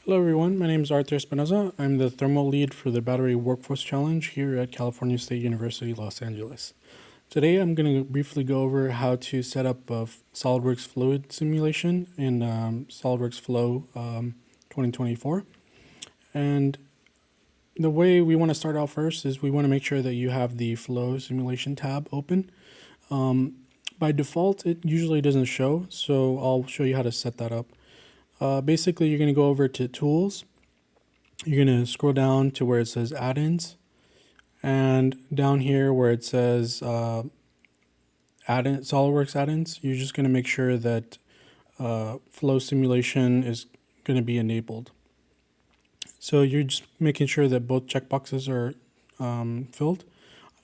Hello everyone, my name is Arthur Espinoza. I'm the thermal lead for the Battery Workforce Challenge here at California State University, Los Angeles. Today I'm going to briefly go over how to set up a SolidWorks Fluid Simulation in SolidWorks Flow 2024. And the way we want to start out first is we want to make sure that you have the Flow Simulation tab open. By default, it usually doesn't show, so I'll show you how to set that up. Basically, you're going to go over to Tools. You're going to scroll down to where it says Add-ins. And down here where it says SolidWorks add-ins, you're just going to make sure that Flow Simulation is going to be enabled. So you're just making sure that both checkboxes are filled.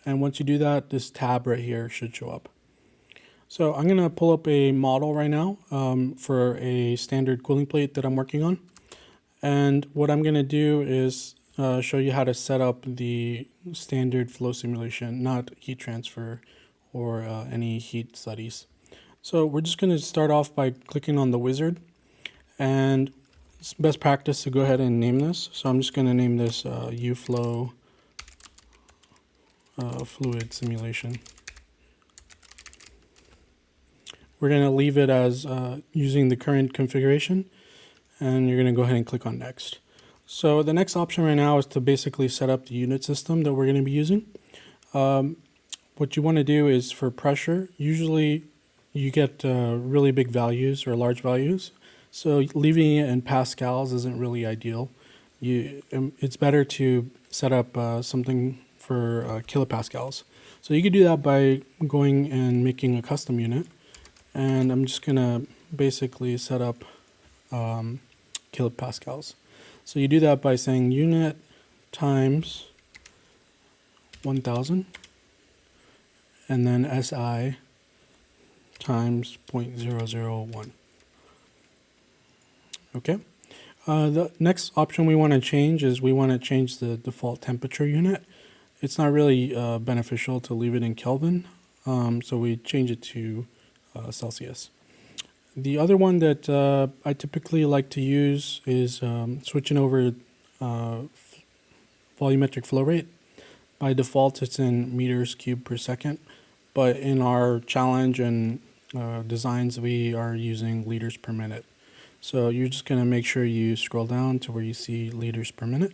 And once you do that, this tab right here should show up. So I'm going to pull up a model right now for a standard cooling plate that I'm working on. And what I'm going to do is show you how to set up the standard flow simulation, not heat transfer or any heat studies. So we're just going to start off by clicking on the wizard. And it's best practice to go ahead and name this. So I'm just going to name this UFlow Fluid Simulation. We're going to leave it as using the current configuration, and you're going to go ahead and click on next. So the next option right now is to basically set up the unit system that we're going to be using. What you want to do is for pressure, usually you get really big values or large values. So leaving it in pascals isn't really ideal. It's better to set up something for kilopascals. So you could do that by going and making a custom unit. And I'm just going to basically set up kilopascals. So you do that by saying unit times 1000 and then SI times 0.001. Okay. The next option we want to change is we want to change the default temperature unit. It's not really beneficial to leave it in Kelvin, so we change it to Celsius. The other one that I typically like to use is switching over volumetric flow rate. By default, it's in meters cubed per second, but in our challenge and designs, we are using liters per minute. So you're just going to make sure you scroll down to where you see liters per minute.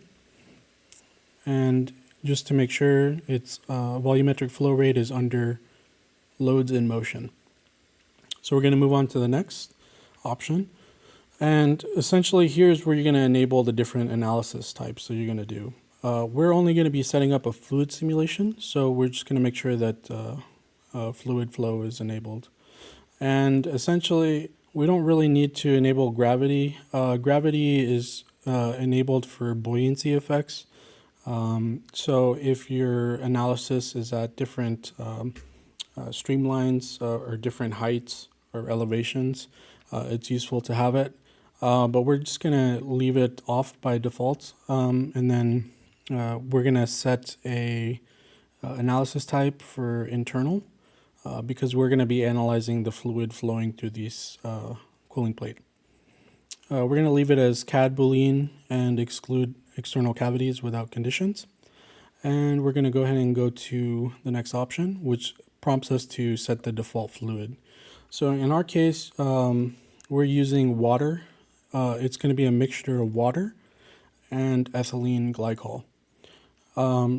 And just to make sure its volumetric flow rate is under loads in motion. So we're going to move on to the next option. And essentially here's where you're going to enable the different analysis types that you're going to do. We're only going to be setting up a fluid simulation, so we're just going to make sure that fluid flow is enabled. And essentially, we don't really need to enable gravity. Gravity is enabled for buoyancy effects. So if your analysis is at different streamlines or different heights or elevations, it's useful to have it. But we're just going to leave it off by default. And then we're going to set a analysis type for internal because we're going to be analyzing the fluid flowing through this cooling plate. We're going to leave it as CAD Boolean and exclude external cavities without conditions. And we're going to go ahead and go to the next option, which prompts us to set the default fluid. So in our case, we're using water. It's going to be a mixture of water and ethylene glycol.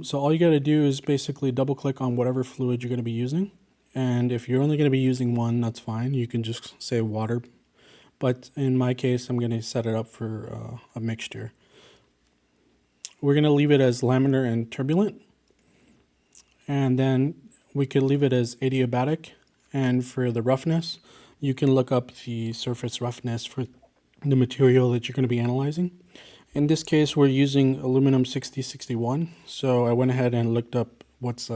So all you got to do is basically double click on whatever fluid you're going to be using. And if you're only going to be using one, that's fine. You can just say water. But in my case, I'm going to set it up for a mixture. We're going to leave it as laminar and turbulent. And then we could leave it as adiabatic. And for the roughness, you can look up the surface roughness for the material that you're going to be analyzing. In this case, we're using aluminum 6061. So I went ahead and looked up what's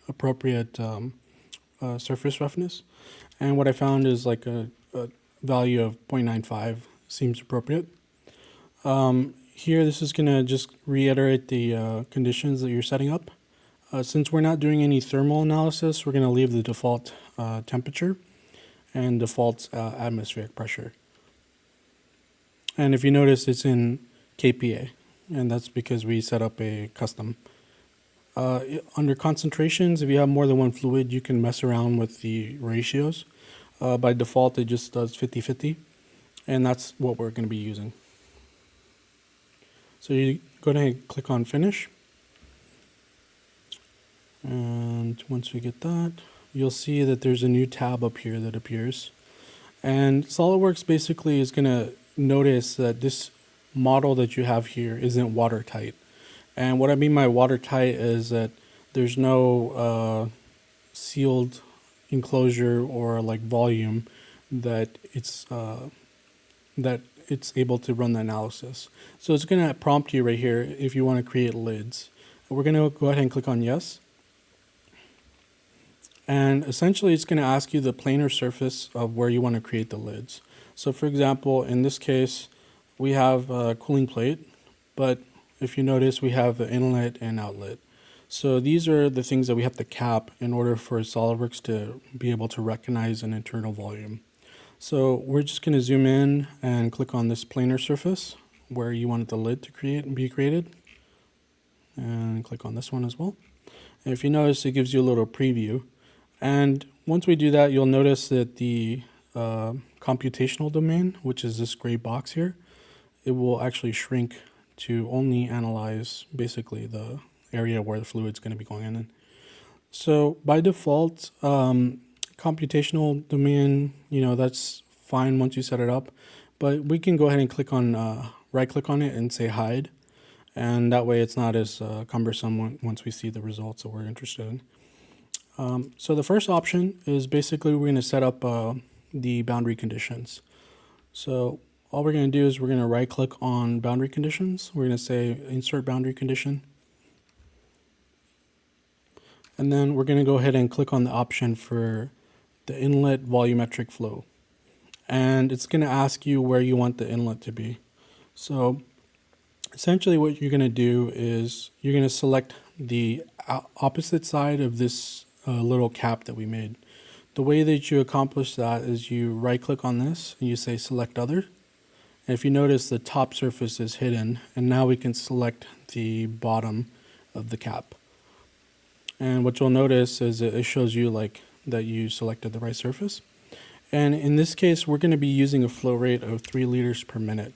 appropriate surface roughness. And what I found is like a value of 0.95 seems appropriate. Here, this is going to just reiterate the conditions that you're setting up. Since we're not doing any thermal analysis, we're going to leave the default temperature and default atmospheric pressure. And if you notice, it's in kPa, and that's because we set up a custom. Under concentrations, if you have more than one fluid, you can mess around with the ratios. By default, it just does 50-50, and that's what we're going to be using. So you go ahead and click on Finish. And once we get that, you'll see that there's a new tab up here that appears. And SolidWorks basically is going to notice that this model that you have here isn't watertight. And what I mean by watertight is that there's no sealed enclosure or like volume that it's able to run the analysis. So it's going to prompt you right here if you want to create lids. We're going to go ahead and click on yes. And essentially it's going to ask you the planar surface of where you want to create the lids. So for example, in this case, we have a cooling plate, but if you notice, we have an inlet and outlet. So these are the things that we have to cap in order for SolidWorks to be able to recognize an internal volume. So we're just going to zoom in and click on this planar surface where you want the lid to be created. And click on this one as well. And if you notice, it gives you a little preview. And once we do that, you'll notice that the computational domain, which is this gray box here, it will actually shrink to only analyze basically the area where the fluid's going to be going in. So by default, computational domain, that's fine once you set it up, but we can go ahead and click on, right click on it and say hide. And that way it's not as cumbersome once we see the results that we're interested in. So the first option is basically we're going to set up the boundary conditions. So all we're going to do is we're going to right click on boundary conditions. We're going to say insert boundary condition. And then we're going to go ahead and click on the option for the inlet volumetric flow. And it's going to ask you where you want the inlet to be. So essentially what you're going to do is you're going to select the opposite side of this little cap that we made. The way that you accomplish that is you right click on this and you say select other. And if you notice, the top surface is hidden, and now we can select the bottom of the cap. And what you'll notice is it shows you like that you selected the right surface. And in this case, we're going to be using a flow rate of 3 liters per minute.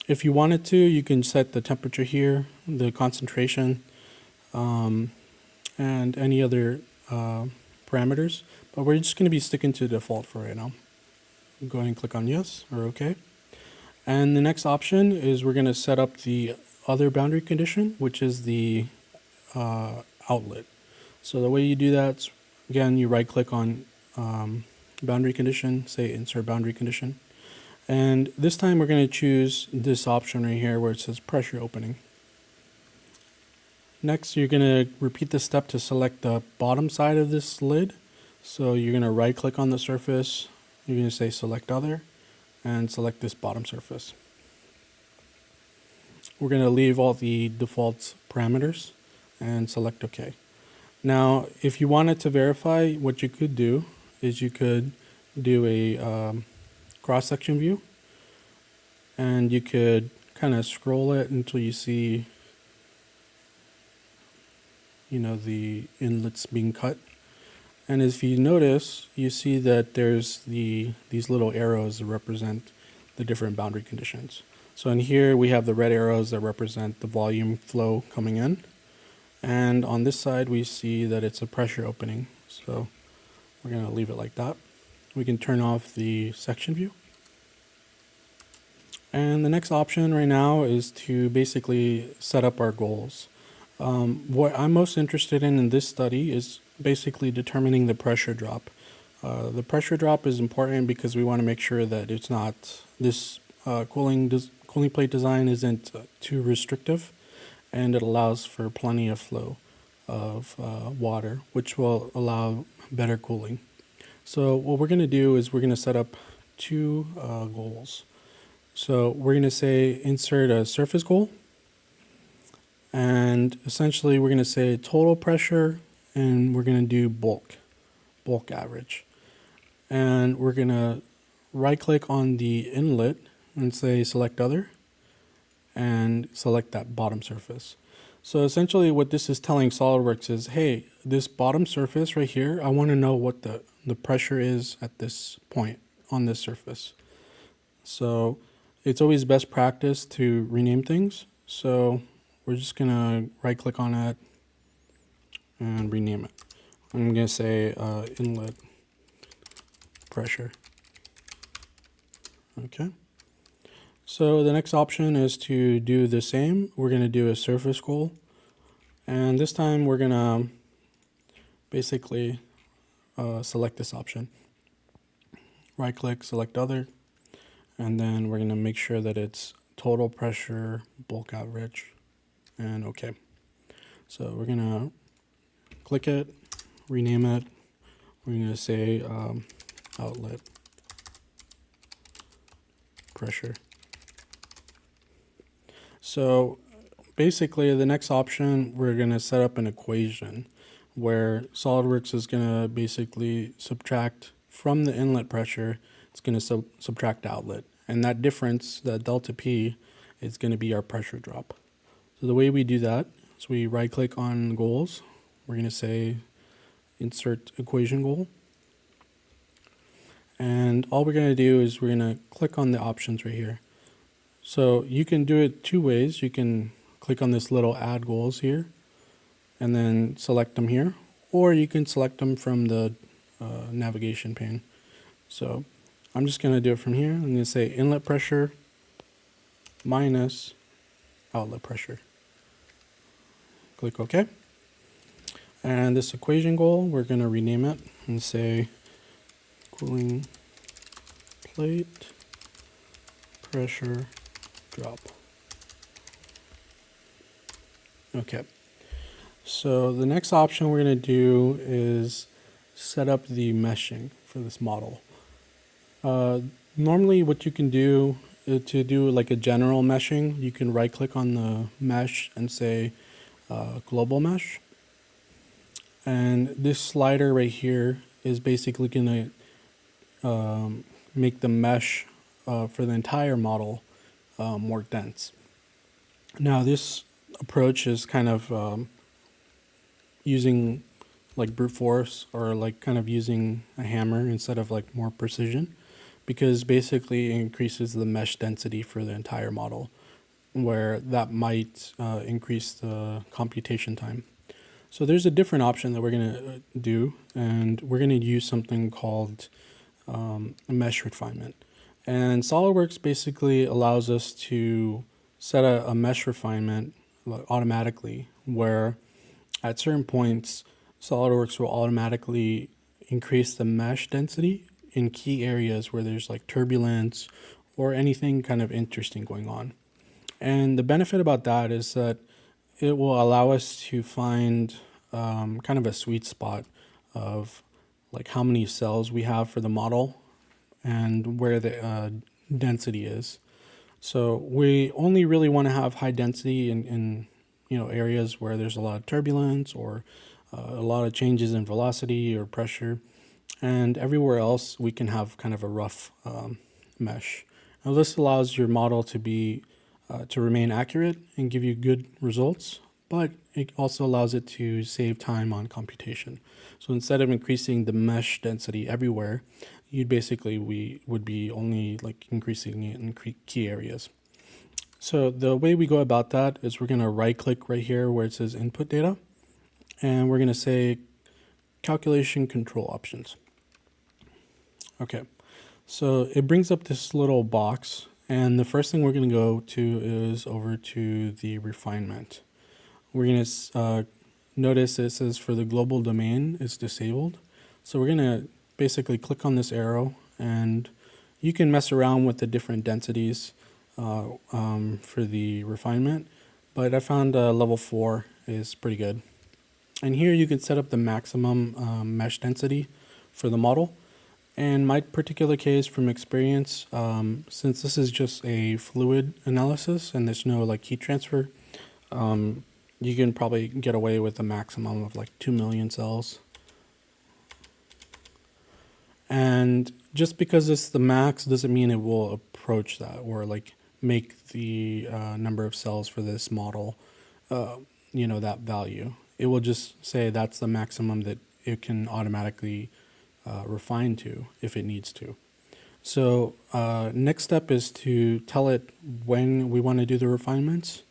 If you wanted to, you can set the temperature here, the concentration, and any other parameters, but we're just going to be sticking to default for right now. Go ahead and click on yes or OK. And the next option is we're going to set up the other boundary condition, which is the outlet. So the way you do that, again, you right click on boundary condition, say insert boundary condition. And this time we're going to choose this option right here where it says pressure opening. Next, you're going to repeat this step to select the bottom side of this lid. So you're going to right click on the surface, you're going to say select other, and select this bottom surface. We're going to leave all the default parameters and select OK. Now, if you wanted to verify, what you could do is you could do a cross-section view, and you could kind of scroll it until you see the inlets being cut. And if you notice, you see that there's these little arrows that represent the different boundary conditions. So in here we have the red arrows that represent the volume flow coming in, and on this side we see that it's a pressure opening. So we're going to leave it like that. We can turn off the section view. And the next option right now is to basically set up our goals. What I'm most interested in this study is basically determining the pressure drop. The pressure drop is important because we want to make sure that it's not, this cooling plate design isn't too restrictive, and it allows for plenty of flow of water, which will allow better cooling. So what we're going to do is we're going to set up 2 goals. So we're going to say insert a surface goal, and essentially we're going to say total pressure, and we're going to do bulk average. And we're going to right click on the inlet and say select other, and select that bottom surface. So essentially what this is telling SolidWorks is, hey, this bottom surface right here, I want to know what the pressure is at this point on this surface. So it's always best practice to rename things. So we're just going to right click on it and rename it. I'm going to say inlet pressure. Okay. So the next option is to do the same. We're going to do a surface goal. And this time we're going to basically select this option. Right click, select other. And then we're going to make sure that it's total pressure, bulk average, and okay. So we're going to click it, rename it. We're going to say outlet pressure. So basically the next option, we're going to set up an equation where SolidWorks is going to basically subtract from the inlet pressure, it's going to subtract outlet. And that difference, that delta P, is going to be our pressure drop. So the way we do that is we right click on goals. We're going to say insert equation goal. And all we're going to do is we're going to click on the options right here. So you can do it two ways. You can click on this little add goals here and then select them here, or you can select them from the navigation pane. So I'm just going to do it from here. I'm going to say inlet pressure minus outlet pressure. Click OK. And this equation goal, we're going to rename it and say cooling plate pressure drop. Okay. So the next option we're going to do is set up the meshing for this model. Normally what you can do to do like a general meshing, you can right click on the mesh and say global mesh. And this slider right here is basically going to make the mesh for the entire model more dense. Now this approach is kind of using like brute force, or like kind of using a hammer instead of like more precision, because basically it increases the mesh density for the entire model, where that might increase the computation time. So there's a different option that we're going to do, and we're going to use something called mesh refinement. And SolidWorks basically allows us to set a mesh refinement automatically, where at certain points, SolidWorks will automatically increase the mesh density in key areas where there's like turbulence or anything kind of interesting going on. And the benefit about that is that it will allow us to find kind of a sweet spot of like how many cells we have for the model and where the density is. So we only really want to have high density in areas where there's a lot of turbulence or a lot of changes in velocity or pressure, and everywhere else we can have kind of a rough mesh. Now this allows your model to be to remain accurate and give you good results, but it also allows it to save time on computation. So instead of increasing the mesh density everywhere, we would be only like increasing it in key areas. So the way we go about that is we're going to right click right here where it says input data, and we're going to say calculation control options. Okay, so it brings up this little box, and the first thing we're going to go to is over to the refinement. We're going to notice it says for the global domain is disabled. So we're going to basically click on this arrow, and you can mess around with the different densities for the refinement, but I found level 4 is pretty good. And here you can set up the maximum mesh density for the model. In my particular case, from experience, since this is just a fluid analysis and there's no like heat transfer, you can probably get away with a maximum of like 2 million cells. And just because it's the max doesn't mean it will approach that or like make the number of cells for this model, that value. It will just say that's the maximum that it can automatically refine to if it needs to. So next step is to tell it when we want to do the refinements.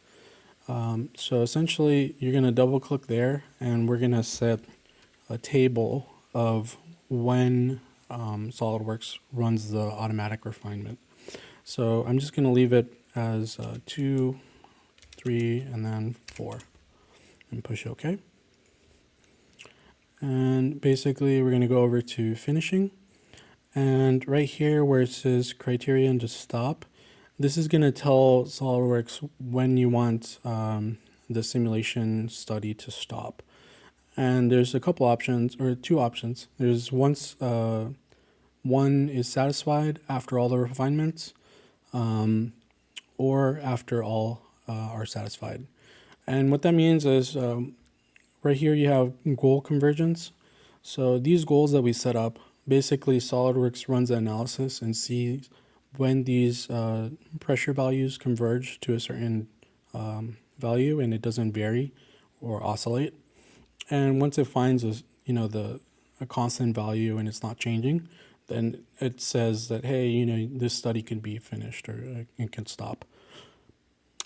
So essentially, you're going to double click there, and we're going to set a table of when SolidWorks runs the automatic refinement. So I'm just going to leave it as 2, 3, and then 4, and push OK. And basically, we're going to go over to finishing. And right here where it says criterion to stop, this is going to tell SolidWorks when you want the simulation study to stop. And there's a couple options, or two options. There's once one is satisfied after all the refinements, or after all are satisfied. And what that means is right here you have goal convergence. So these goals that we set up, basically SolidWorks runs the analysis and sees when these pressure values converge to a certain value and it doesn't vary or oscillate. And once it finds a constant value and it's not changing, then it says that, hey, this study can be finished or it can stop.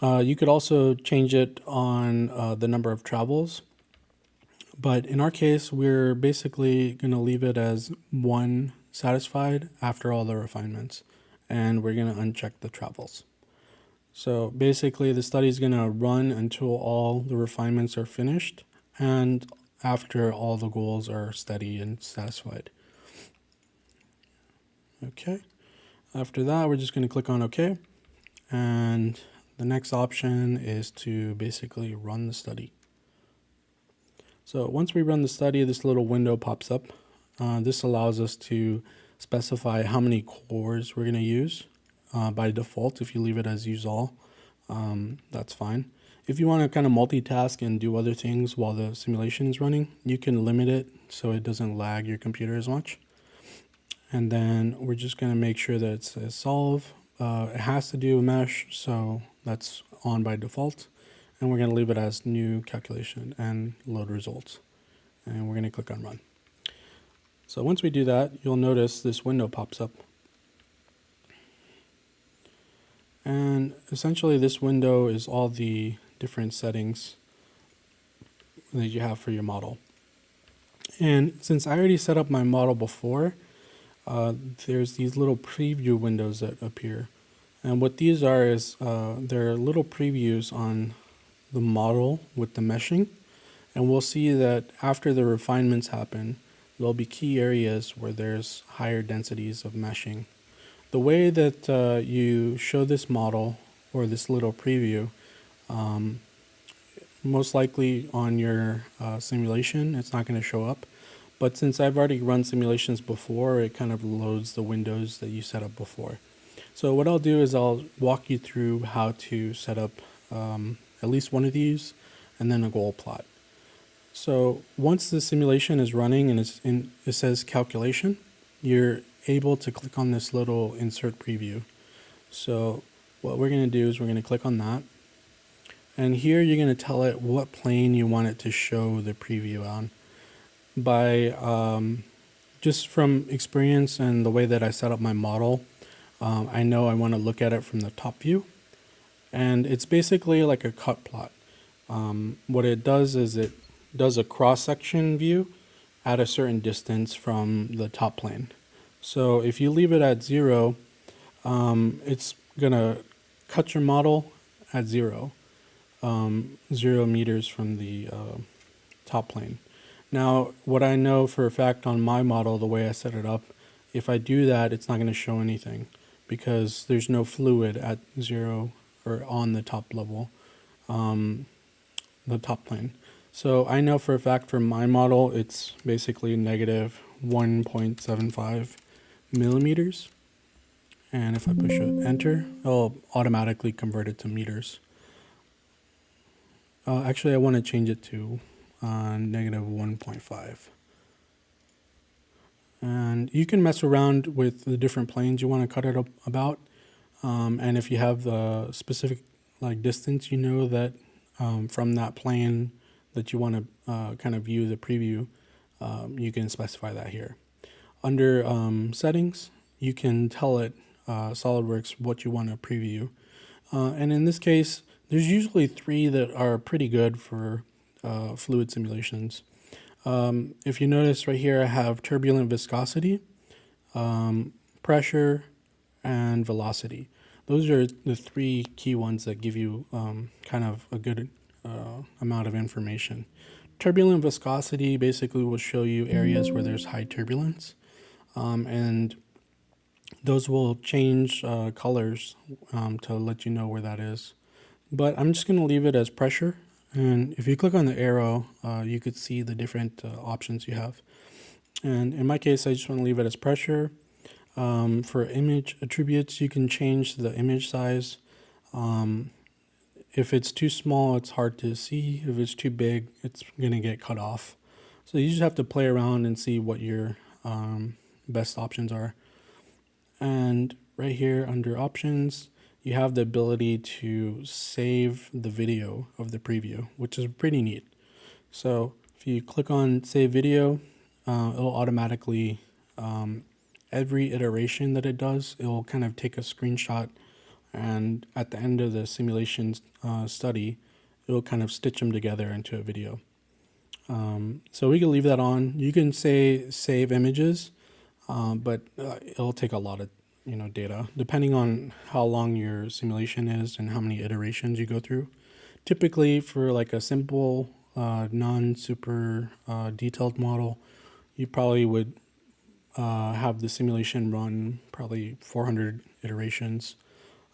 You could also change it on the number of travels. But in our case, we're basically going to leave it as 1 satisfied after all the refinements. And we're going to uncheck the travels. So basically, the study is going to run until all the refinements are finished and after all the goals are steady and satisfied. Okay. After that, we're just going to click on OK. And the next option is to basically run the study. So once we run the study, this little window pops up. This allows us to specify how many cores we're going to use. By default, if you leave it as use all, that's fine. If you want to kind of multitask and do other things while the simulation is running, you can limit it so it doesn't lag your computer as much. And then we're just going to make sure that it says solve. It has to do a mesh, so that's on by default. And we're going to leave it as new calculation and load results. And we're going to click on run. So once we do that, you'll notice this window pops up. And essentially this window is all the different settings that you have for your model. And since I already set up my model before, there's these little preview windows that appear. And what these are is they're little previews on the model with the meshing, and we'll see that after the refinements happen, there'll be key areas where there's higher densities of meshing. The way that you show this model or this little preview, most likely on your simulation, it's not going to show up. But since I've already run simulations before, it kind of loads the windows that you set up before. So what I'll do is I'll walk you through how to set up at least one of these, and then a goal plot. So once the simulation is running and it says calculation, you're able to click on this little insert preview. So what we're going to do is we're going to click on that. And here you're going to tell it what plane you want it to show the preview on. By just from experience and the way that I set up my model, I know I want to look at it from the top view. And it's basically like a cut plot. What it does is it does a cross-section view at a certain distance from the top plane. So if you leave it at 0, it's going to cut your model at 0, 0 meters from the top plane. Now, what I know for a fact on my model, the way I set it up, if I do that, it's not going to show anything because there's no fluid at 0 or on the top level, the top plane. So I know for a fact for my model, it's basically negative 1.75 millimeters. And if I push enter, it'll automatically convert it to meters. Actually, I want to change it to negative 1.5. And you can mess around with the different planes you want to cut it up about. And if you have the specific like distance, you know that from that plane that you want to kind of view the preview, you can specify that here. Under settings, you can tell it SolidWorks what you want to preview. And in this case, there's usually 3 that are pretty good for fluid simulations. If you notice right here, I have turbulent viscosity, pressure, and velocity. Those are the 3 key ones that give you kind of a good amount of information. Turbulent viscosity basically will show you areas where there's high turbulence, and those will change colors to let you know where that is. But I'm just going to leave it as pressure. And if you click on the arrow, you could see the different options you have. And in my case, I just want to leave it as pressure. For image attributes, you can change the image size. If it's too small, it's hard to see. If it's too big, it's going to get cut off. So you just have to play around and see what your best options are. And right here under options, you have the ability to save the video of the preview, which is pretty neat. So if you click on save video, it'll automatically, every iteration that it does, it'll kind of take a screenshot, and at the end of the simulation study, it'll kind of stitch them together into a video. So we can leave that on. You can say save images, but it'll take a lot of data, depending on how long your simulation is and how many iterations you go through. Typically, for like a simple, non-super detailed model, you probably would have the simulation run probably 400 iterations.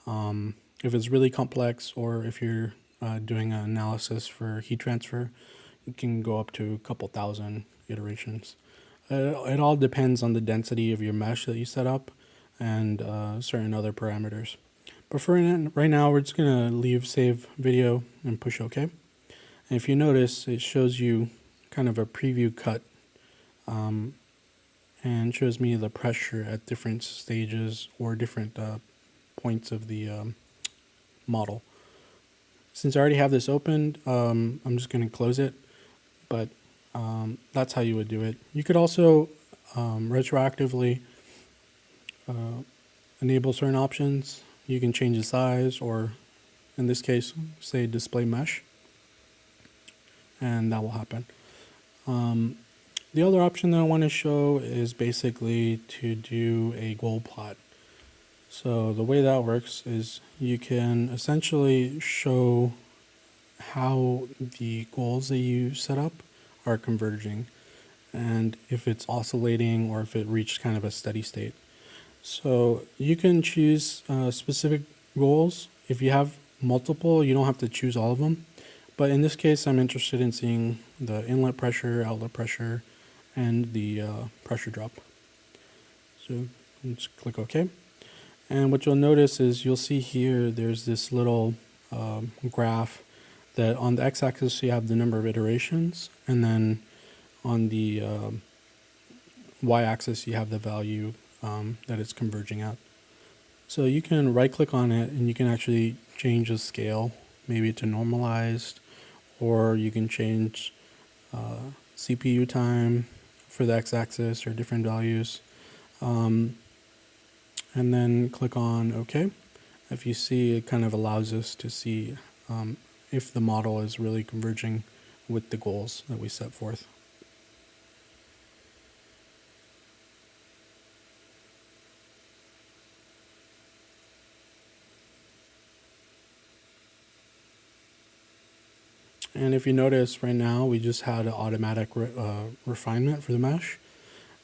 If it's really complex, or if you're doing an analysis for heat transfer, it can go up to a couple thousand iterations. It all depends on the density of your mesh that you set up and certain other parameters. But for right now, we're just going to leave save video and push OK. And if you notice, it shows you kind of a preview cut and shows me the pressure at different stages or different points of the model. Since I already have this opened, I'm just going to close it, but that's how you would do it. You could also retroactively enable certain options. You can change the size, or in this case, say display mesh, and that will happen. The other option that I want to show is basically to do a goal plot. So the way that works is you can essentially show how the goals that you set up are converging, and if it's oscillating or if it reached kind of a steady state. So you can choose specific goals. If you have multiple, you don't have to choose all of them. But in this case, I'm interested in seeing the inlet pressure, outlet pressure, and the pressure drop. So just click OK. And what you'll notice is you'll see here there's this little graph that on the x-axis you have the number of iterations, and then on the y-axis you have the value that it's converging at. So you can right click on it and you can actually change the scale, maybe to normalized, or you can change CPU time for the x-axis or different values. And then click on OK. If you see, it kind of allows us to see if the model is really converging with the goals that we set forth. And if you notice right now, we just had an automatic refinement for the mesh.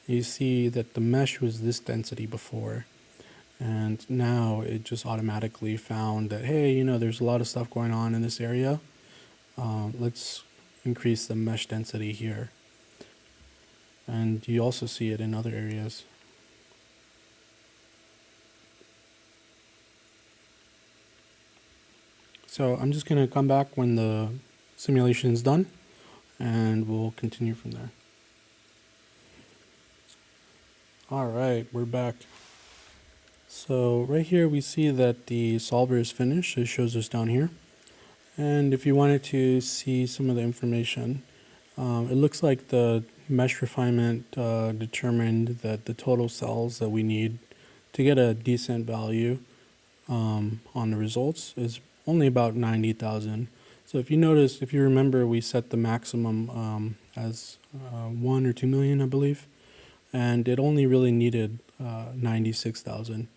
You see that the mesh was this density before, and now it just automatically found that, hey, there's a lot of stuff going on in this area. Let's increase the mesh density here. And you also see it in other areas. So I'm just going to come back when the simulation is done, and we'll continue from there. All right, we're back. So right here we see that the solver is finished. It shows us down here. And if you wanted to see some of the information, it looks like the mesh refinement determined that the total cells that we need to get a decent value on the results is only about 90,000. So if you notice, if you remember, we set the maximum as 1 or 2 million, I believe, and it only really needed 96,000.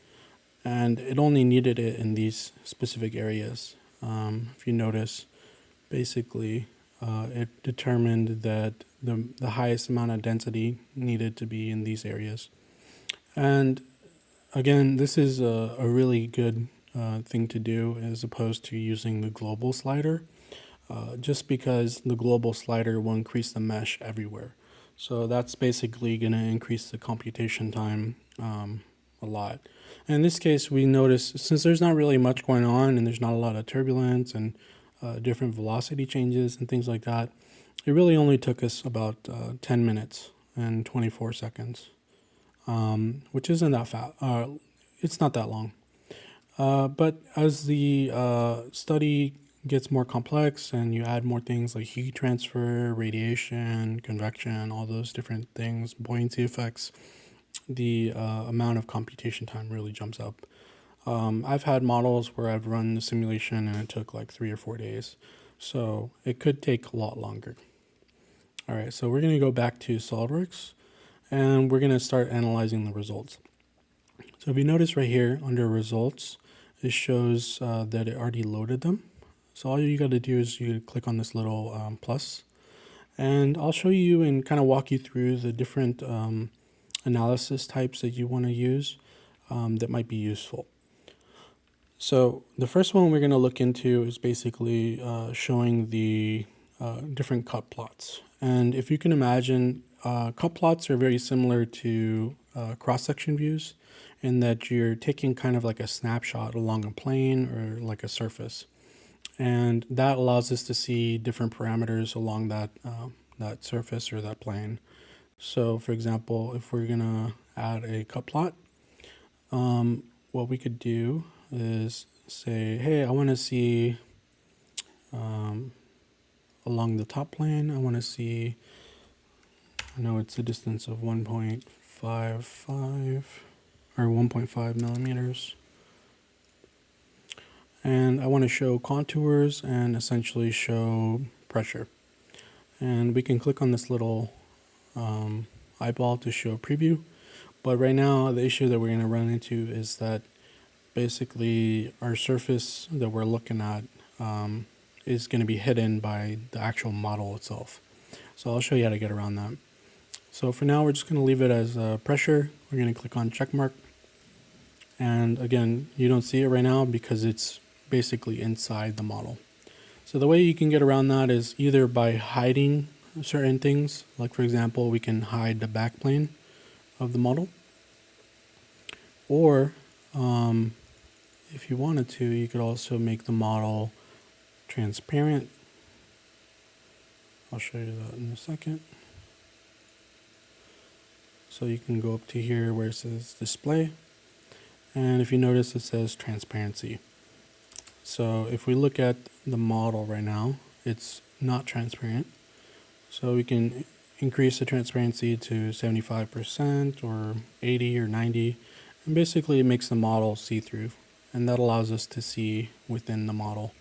And it only needed it in these specific areas. If you notice, basically, it determined that the highest amount of density needed to be in these areas. And again, this is a really good thing to do as opposed to using the global slider, just because the global slider will increase the mesh everywhere. So that's basically going to increase the computation time a lot. And in this case, we notice since there's not really much going on and there's not a lot of turbulence and different velocity changes and things like that, it really only took us about 10 minutes and 24 seconds, which isn't that fast. It's not that long. But as the study gets more complex and you add more things like heat transfer, radiation, convection, all those different things, buoyancy effects, the amount of computation time really jumps up. I've had models where I've run the simulation and it took like 3 or 4 days. So it could take a lot longer. All right, so we're going to go back to SolidWorks and we're going to start analyzing the results. So if you notice right here under results, it shows that it already loaded them. So all you got to do is you click on this little plus, and I'll show you and kind of walk you through the different analysis types that you want to use that might be useful. So the first one we're going to look into is basically showing the different cut plots. And if you can imagine, cut plots are very similar to cross-section views in that you're taking kind of like a snapshot along a plane or like a surface. And that allows us to see different parameters along that, that surface or that plane. So for example, if we're gonna add a cut plot, what we could do is say, hey, I wanna see along the top plane, I wanna see, I know it's a distance of 1.55 or 1.5 millimeters. And I want to show contours and essentially show pressure. And we can click on this little eyeball to show preview. But right now, the issue that we're going to run into is that basically our surface that we're looking at is going to be hidden by the actual model itself. So I'll show you how to get around that. So for now, we're just going to leave it as pressure. We're going to click on check mark. And again, you don't see it right now because it's basically inside the model. So the way you can get around that is either by hiding certain things, like for example, we can hide the backplane of the model, or if you wanted to, you could also make the model transparent. I'll show you that in a second. So you can go up to here where it says display, and if you notice it says transparency. So if we look at the model right now, it's not transparent. So we can increase the transparency to 75% or 80 or 90. And basically it makes the model see-through. And that allows us to see within the model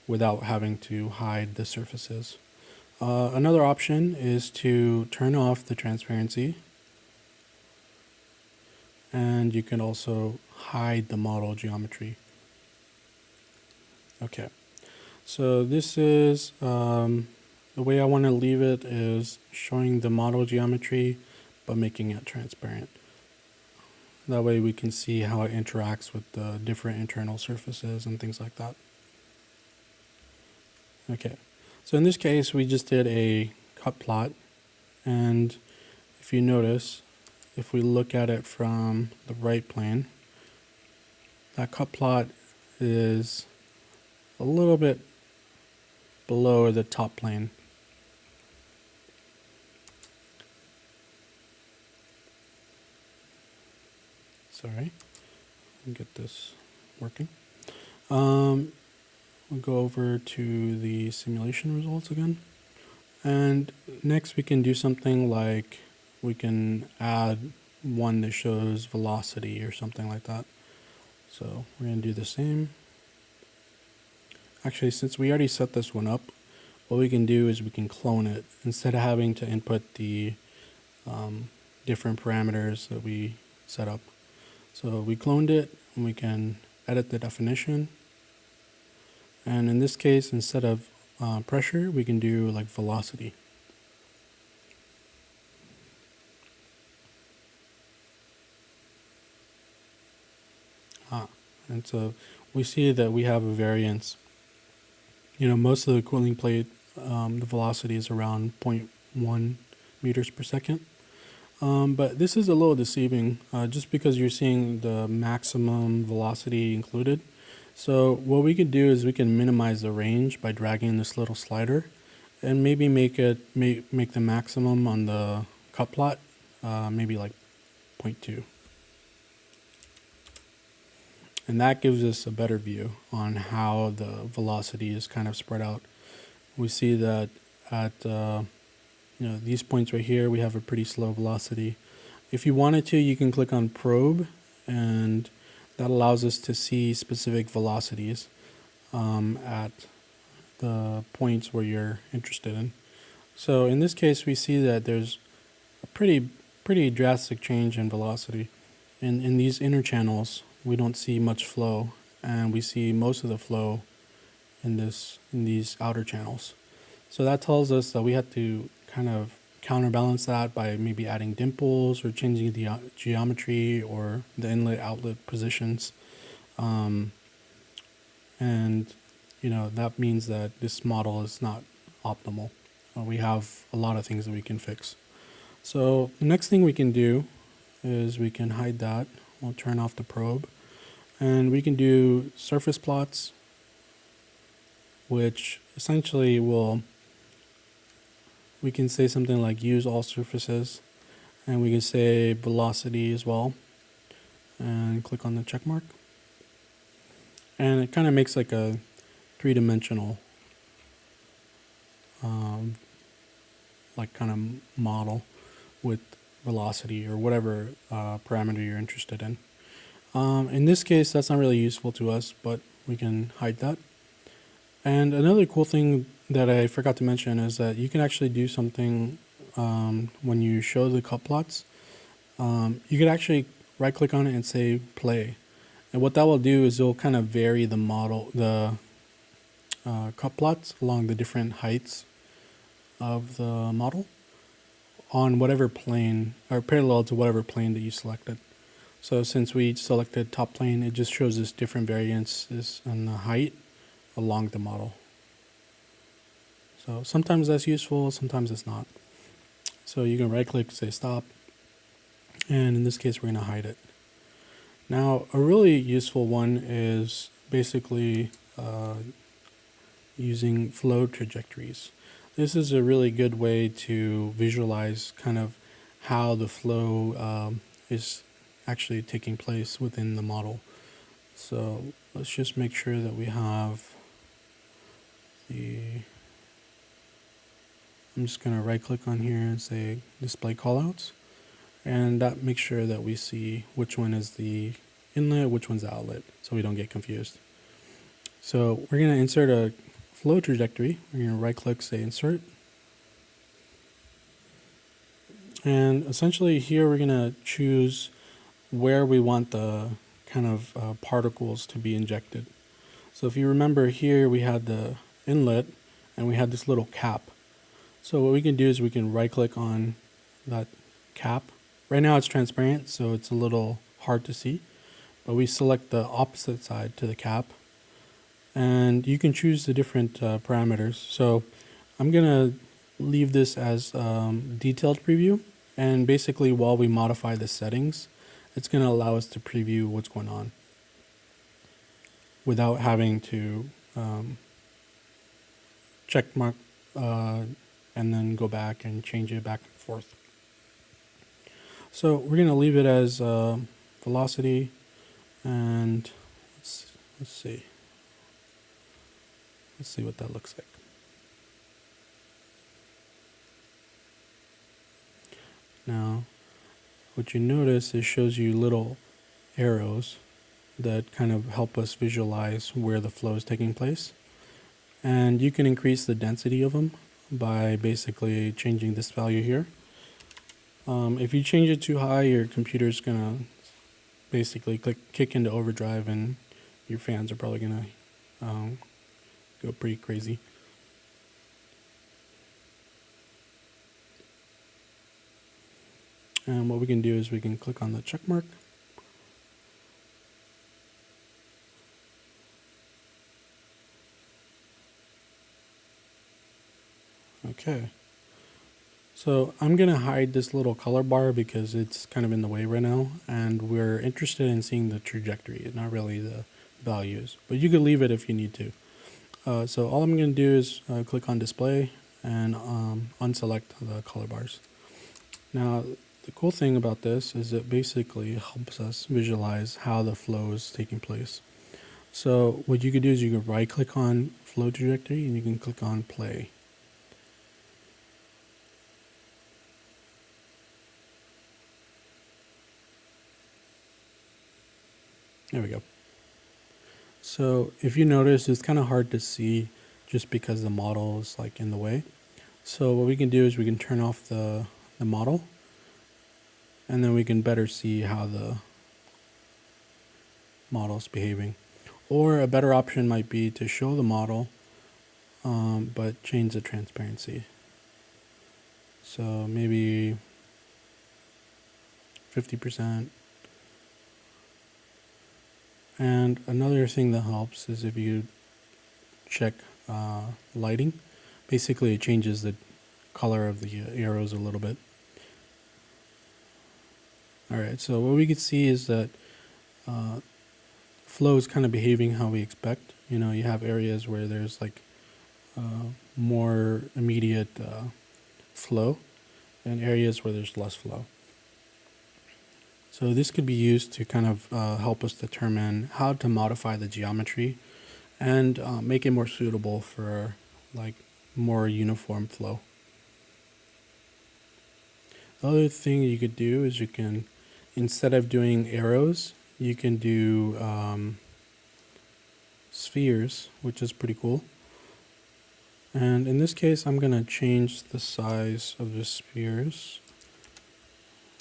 without having to hide the surfaces. Another option is to turn off the transparency. And you can also hide the model geometry. Okay, so this is the way I want to leave it is showing the model geometry but making it transparent. That way we can see how it interacts with the different internal surfaces and things like that. Okay, so in this case we just did a cut plot, and if you notice, if we look at it from the right plane, that cut plot is a little bit below the top plane. Sorry. and get this working. We'll go over to the simulation results again. And next we can do something like we can add one that shows velocity or something like that. So we're going to do the same. Actually, since we already set this one up, what we can do is we can clone it instead of having to input the different parameters that we set up. So we cloned it and we can edit the definition. And in this case, instead of pressure, we can do like velocity. And so we see that we have a variance. You know, most of the cooling plate, the velocity is around 0.1 meters per second. But this is a little deceiving just because you're seeing the maximum velocity included. So what we could do is we can minimize the range by dragging this little slider and maybe make the maximum on the cut plot, maybe like 0.2. And that gives us a better view on how the velocity is kind of spread out. We see that at these points right here, we have a pretty slow velocity. If you wanted to, you can click on probe, and that allows us to see specific velocities at the points where you're interested in. So in this case, we see that there's a pretty drastic change in velocity. In these inner channels, we don't see much flow, and we see most of the flow in these outer channels. So that tells us that we have to kind of counterbalance that by maybe adding dimples or changing the geometry or the inlet outlet positions. And that means that this model is not optimal. We have a lot of things that we can fix. So the next thing we can do is we can hide that. We'll turn off the probe, and we can do surface plots, which essentially we can say something like use all surfaces, and we can say velocity as well, and click on the check mark. And it kind of makes like a three-dimensional like kind of model with velocity or whatever parameter you're interested in. In this case, that's not really useful to us, but we can hide that. And another cool thing that I forgot to mention is that you can actually do something when you show the cut plots. You could actually right click on it and say play. And what that will do is it'll kind of vary the model, the cut plots along the different heights of the model on whatever plane, or parallel to whatever plane that you selected. So since we selected top plane, it just shows us different variances in the height along the model. So sometimes that's useful, sometimes it's not. So you can right click, say stop, and in this case we're going to hide it. Now a really useful one is basically using flow trajectories. This is a really good way to visualize kind of how the flow is actually taking place within the model. So let's just make sure that we have I'm just going to right click on here and say display callouts, and that makes sure that we see which one is the inlet, which one's the outlet, so we don't get confused. So we're going to insert a flow trajectory. We're going to right click, say insert, and essentially here we're going to choose where we want the kind of particles to be injected. So if you remember here, we had the inlet and we had this little cap. So what we can do is we can right click on that cap. Right now it's transparent, so it's a little hard to see, but we select the opposite side to the cap, and you can choose the different parameters. So I'm gonna leave this as detailed preview, and basically while we modify the settings, it's going to allow us to preview what's going on without having to check mark and then go back and change it back and forth. So we're going to leave it as velocity, And let's see what that looks like. Now, what you notice is shows you little arrows that kind of help us visualize where the flow is taking place. And you can increase the density of them by basically changing this value here. If you change it too high, your computer's gonna basically kick into overdrive, and your fans are probably gonna go pretty crazy. And what we can do is we can click on the check mark. Okay. So I'm going to hide this little color bar because it's kind of in the way right now, and we're interested in seeing the trajectory, not really the values. But you can leave it if you need to. So all I'm going to do is click on display and unselect the color bars. Now, the cool thing about this is it basically helps us visualize how the flow is taking place. So what you could do is you can right click on flow trajectory and you can click on play. There we go. So if you notice, it's kind of hard to see just because the model is like in the way. So what we can do is we can turn off the model, and then we can better see how the model is behaving. Or a better option might be to show the model, but change the transparency. So maybe 50%. And another thing that helps is if you check lighting. Basically, it changes the color of the arrows a little bit. Alright, so what we can see is that flow is kind of behaving how we expect. You know, you have areas where there's like more immediate flow and areas where there's less flow. So this could be used to kind of help us determine how to modify the geometry and make it more suitable for like more uniform flow. The other thing you could do is you can, instead of doing arrows, you can do spheres, which is pretty cool. And in this case, I'm going to change the size of the spheres.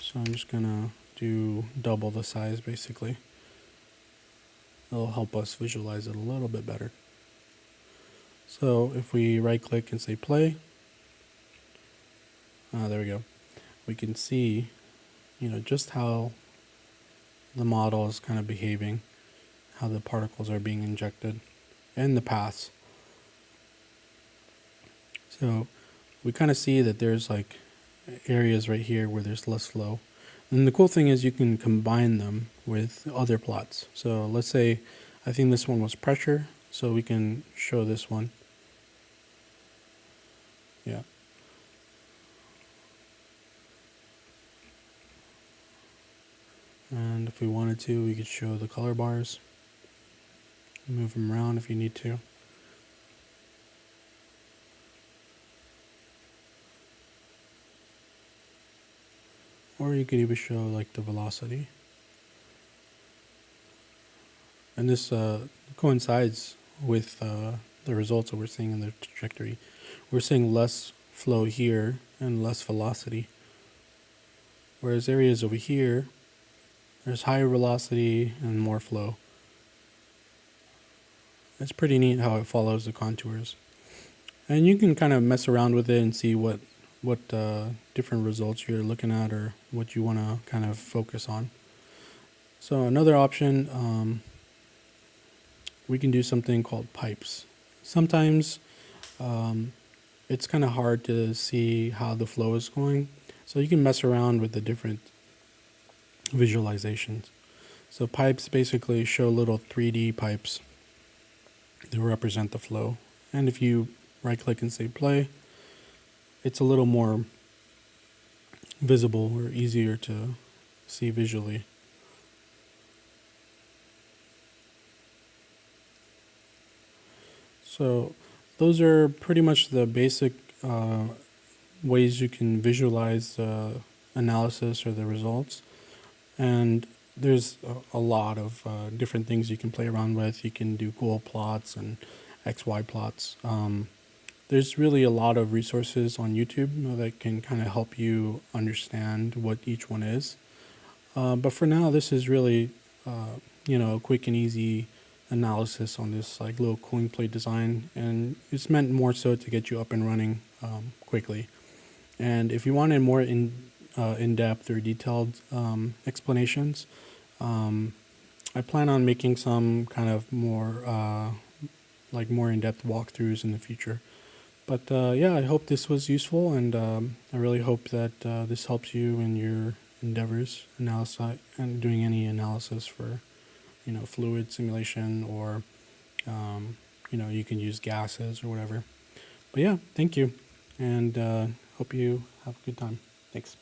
So I'm just going to do double the size, basically. It'll help us visualize it a little bit better. So if we right click and say play, there we go. We can see, you know, just how the model is kind of behaving, how the particles are being injected, and the paths. So we kind of see that there's like areas right here where there's less flow. And the cool thing is you can combine them with other plots. So let's say, I think this one was pressure, so we can show this one. Yeah. And if we wanted to, we could show the color bars. Move them around if you need to. Or you could even show like the velocity. And this coincides with the results that we're seeing in the trajectory. We're seeing less flow here and less velocity. Whereas areas over here, there's higher velocity and more flow. It's pretty neat how it follows the contours. And you can kind of mess around with it and see what different results you're looking at or what you want to kind of focus on. So another option, we can do something called pipes. Sometimes it's kind of hard to see how the flow is going, so you can mess around with the different visualizations. So pipes basically show little 3D pipes that represent the flow. And if you right click and say play, it's a little more visible or easier to see visually. So those are pretty much the basic ways you can visualize analysis or the results. And there's a lot of different things you can play around with. You can do goal plots and XY plots. There's really a lot of resources on YouTube that can kind of help you understand what each one is. But for now, this is really, a quick and easy analysis on this like little cooling plate design, and it's meant more so to get you up and running quickly. And if you wanted more in-depth or detailed explanations, I plan on making some kind of more in-depth walkthroughs in the future. But yeah, I hope this was useful, and I really hope that this helps you in your endeavors, analysis, and doing any analysis for, fluid simulation, or, you can use gases or whatever. But yeah, thank you, and hope you have a good time. Thanks.